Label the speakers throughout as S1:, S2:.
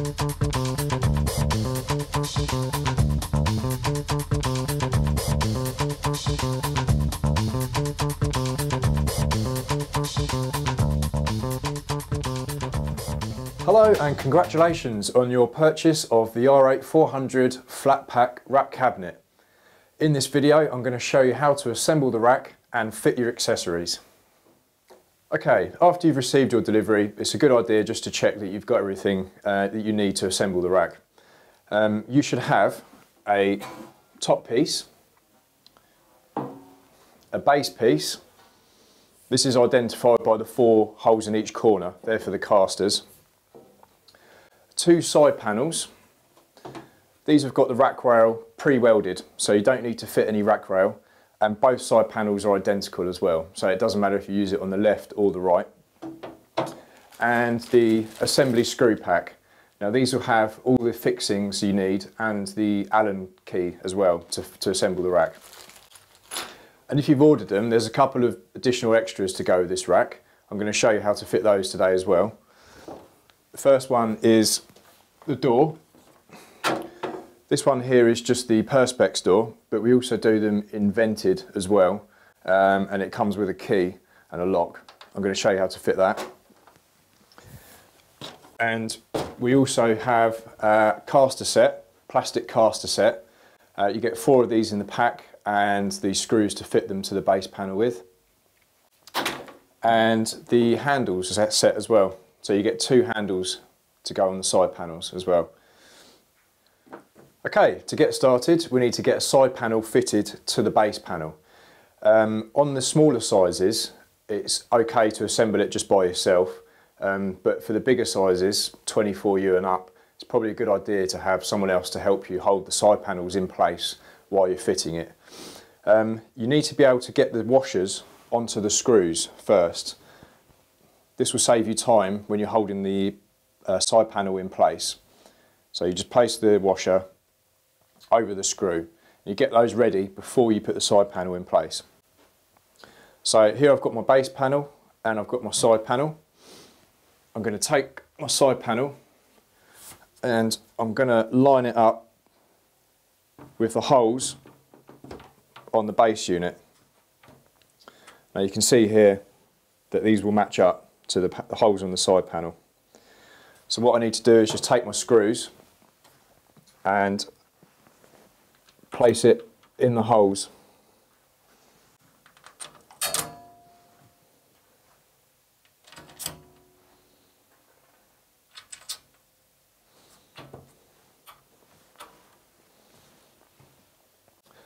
S1: Hello and congratulations on your purchase of the R8-400 flat pack rack cabinet. In this video I'm going to show you how to assemble the rack and fit your accessories. Okay, after you've received your delivery, it's a good idea just to check that you've got everything that you need to assemble the rack. You should have a top piece, a base piece. This is identified by the 4 holes in each corner, they're for the casters. 2 side panels. These have got the rack rail pre-welded, so you don't need to fit any rack rail, and both side panels are identical as well, so it doesn't matter if you use it on the left or the right. And the assembly screw pack. Now these will have all the fixings you need and the Allen key as well to assemble the rack. And if you've ordered them, there's a couple of additional extras to go with this rack. I'm going to show you how to fit those today as well. The first one is the door. This one here is just the Perspex door, but we also do them in vented as well, and it comes with a key and a lock. I'm going to show you how to fit that. And we also have a caster set, plastic caster set. You get 4 of these in the pack and the screws to fit them to the base panel with. And the handles are set as well. So you get 2 handles to go on the side panels as well. Okay, to get started we need to get a side panel fitted to the base panel. On the smaller sizes it's okay to assemble it just by yourself, but for the bigger sizes, 24U and up, it's probably a good idea to have someone else to help you hold the side panels in place while you're fitting it. You need to be able to get the washers onto the screws first. This will save you time when you're holding the side panel in place. So you just place the washer over the screw. You get those ready before you put the side panel in place. So here I've got my base panel and I've got my side panel. I'm going to take my side panel and I'm going to line it up with the holes on the base unit. Now you can see here that these will match up to the holes on the side panel. So what I need to do is just take my screws and place it in the holes.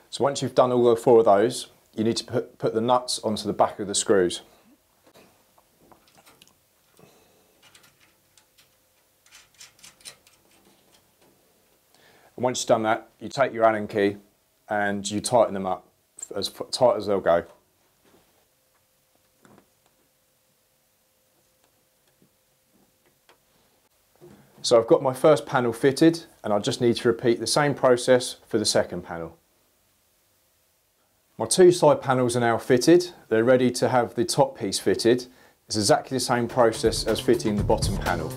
S1: So once you've done all 4 of those, you need to put the nuts onto the back of the screws. And once you've done that, you take your Allen key and you tighten them up as tight as they'll go. So I've got my first panel fitted and I just need to repeat the same process for the second panel. My 2 side panels are now fitted. They're ready to have the top piece fitted. It's exactly the same process as fitting the bottom panel.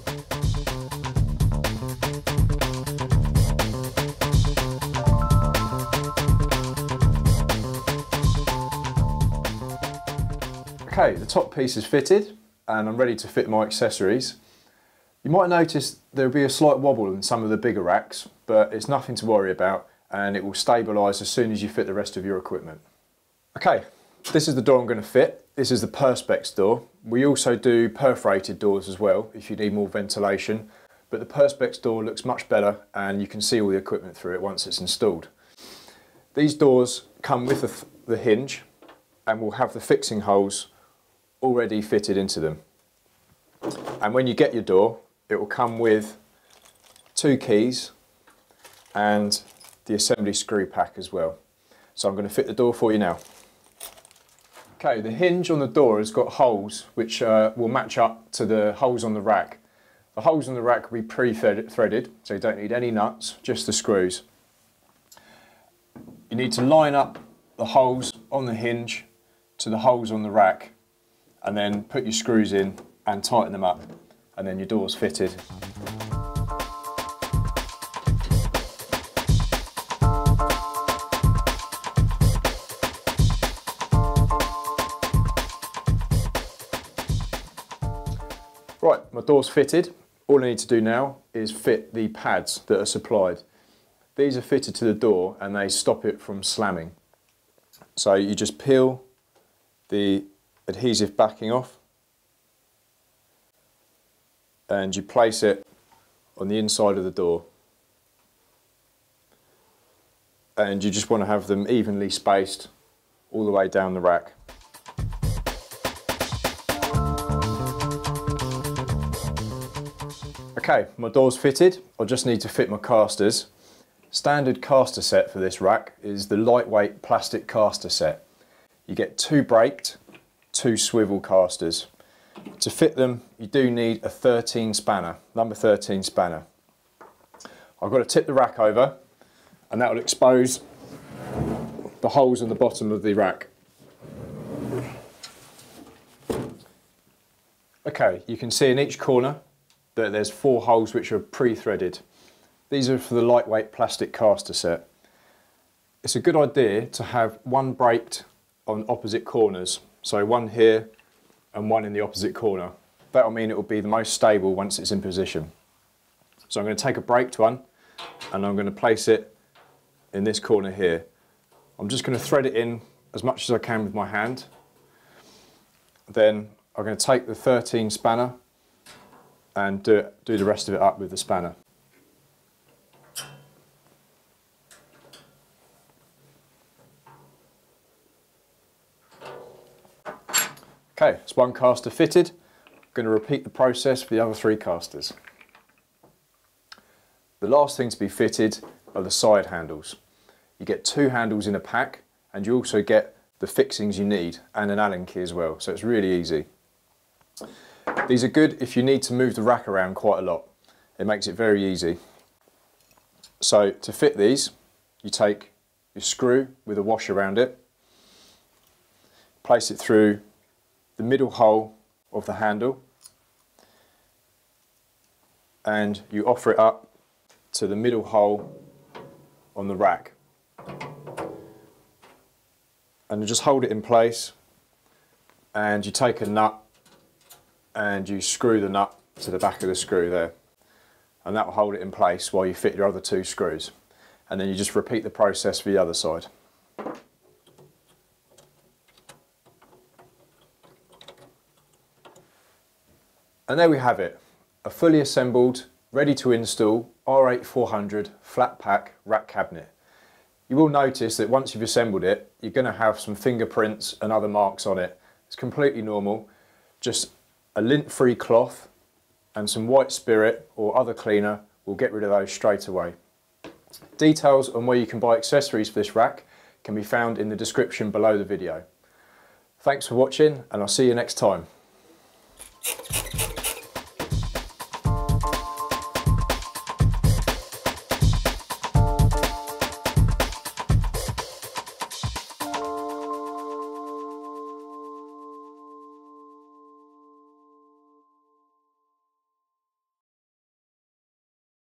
S1: Okay, the top piece is fitted and I'm ready to fit my accessories. You might notice there'll be a slight wobble in some of the bigger racks, but it's nothing to worry about and it will stabilise as soon as you fit the rest of your equipment. Okay, this is the door I'm going to fit. This is the Perspex door. We also do perforated doors as well if you need more ventilation, but the Perspex door looks much better and you can see all the equipment through it once it's installed. These doors come with the hinge and will have the fixing holes already fitted into them. And when you get your door, it will come with 2 keys and the assembly screw pack as well. So I'm going to fit the door for you now. Okay, the hinge on the door has got holes which will match up to the holes on the rack. The holes on the rack will be pre-threaded, so you don't need any nuts, just the screws. You need to line up the holes on the hinge to the holes on the rack and then put your screws in and tighten them up, and then your door's fitted. my door's fitted. All I need to do now is fit the pads that are supplied. These are fitted to the door and they stop it from slamming. So you just peel the adhesive backing off and you place it on the inside of the door. And you just want to have them evenly spaced all the way down the rack. Okay, my door's fitted. I just need to fit my casters. Standard caster set for this rack is the lightweight plastic caster set. You get 2 braked, 2 swivel casters. To fit them, you do need a 13 spanner, number 13 spanner. I've got to tip the rack over and that will expose the holes in the bottom of the rack. Okay, you can see in each corner that there's 4 holes which are pre-threaded. These are for the lightweight plastic caster set. It's a good idea to have 1 braked on opposite corners. So 1 here and 1 in the opposite corner. That'll mean it will be the most stable once it's in position. So I'm going to take a braked one and I'm going to place it in this corner here. I'm just going to thread it in as much as I can with my hand. Then I'm going to take the 13 spanner and do the rest of it up with the spanner. Okay, it's 1 caster fitted. I'm going to repeat the process for the other 3 casters. The last thing to be fitted are the side handles. You get 2 handles in a pack and you also get the fixings you need and an Allen key as well, so it's really easy. These are good if you need to move the rack around quite a lot. It makes it very easy. So to fit these, you take your screw with a wash around it, place it through the middle hole of the handle and you offer it up to the middle hole on the rack. And you just hold it in place and you take a nut and you screw the nut to the back of the screw there, and that will hold it in place while you fit your other 2 screws, and then you just repeat the process for the other side. And there we have it, a fully assembled, ready to install R8 flat pack rack cabinet. You will notice that once you've assembled it, you're going to have some fingerprints and other marks on it. It's completely normal. Just a lint-free cloth and some white spirit or other cleaner will get rid of those straight away. Details on where you can buy accessories for this rack can be found in the description below the video. Thanks for watching and I'll see you next time.